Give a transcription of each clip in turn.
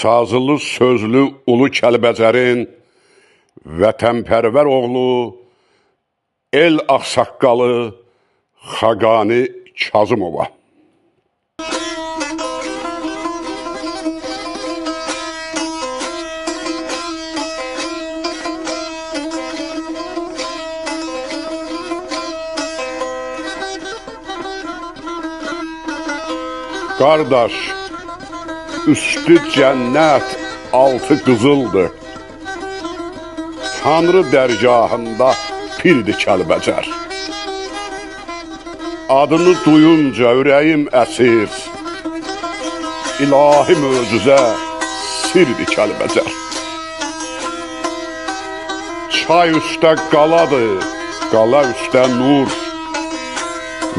Sazlı sözlü Ulu Kəlbəcərin vətənpərvər oğlu, el ağsaqqalı Xaqani Kazımova. Qardaş, üstü cənnət, altı qızıldır. Tanrı dərgahında pirdi Kəlbəcər. Adını duyunca ürəyim əsir, İlahi möcüzə sirdi Kəlbəcər. Çay üstə qaladır, qala üstə nur,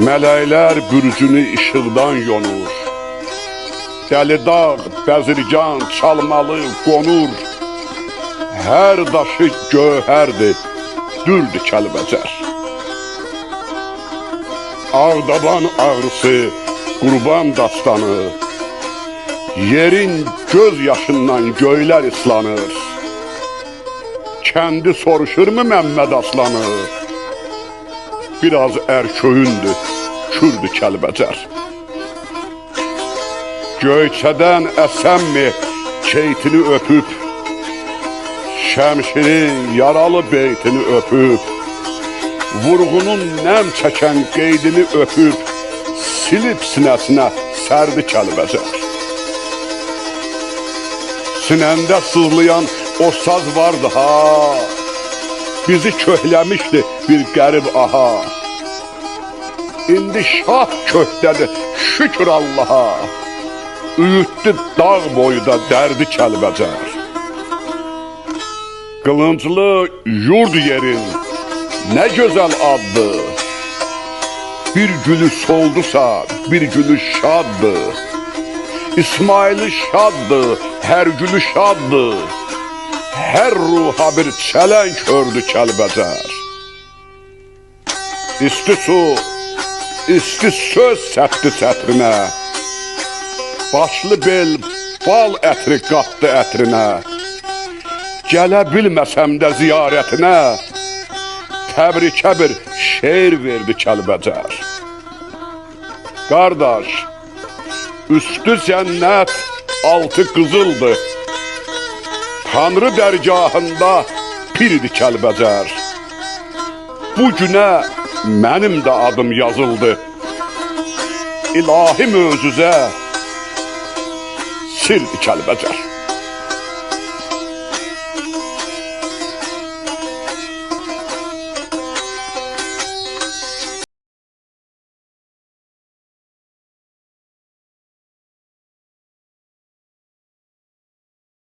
mələklər bürcünü işıqdan yonur. Dəli dağ, bəzirgan, çalmalı, qonur, hər daşı gövhərdir, dürdü Kəlbəcər. Ağdaban ağrısı, qurban dastanı, yerin göz yaşından göylər islanır. Kəndi soruşurmu Məmməd Aslanı? Biraz ərköyündür, kürdü Kəlbəcər. Göyçədən əsənmi keytini öpüb, şəmşirin yaralı beytini öpüb, vurğunun nəm çəkən qeydini öpüb, silib sinəsinə sərdi Kəlbəcər. Sinəndə sızlayan o saz vardı ha, bizi köhləmişdi bir qərib aha. İndi şah köhdədir, şükür Allaha, üyütdü dağ boyda dərdi Kəlbəcər. Qılınclı yurd yerin nə gözəl addı, bir gülü soldusa bir gülü şaddı. İsmaili şaddı, hər gülü şaddı, hər ruha bir çələng ördü Kəlbəcər. İsti su, isti söz səpdi sətrinə, başlı bel bal ətri qatdı ətrinə. Gələ bilməsəm də ziyarətinə, təbrikə bir şeir verdi Kəlbəcər. Qardaş, üstü cənnət, altı qızıldır. Tanrı dərgahında pirdi Kəlbəcər. Bu günə mənim də adım yazıldı. İlahi möcüzə sirdi Kəlbəcər.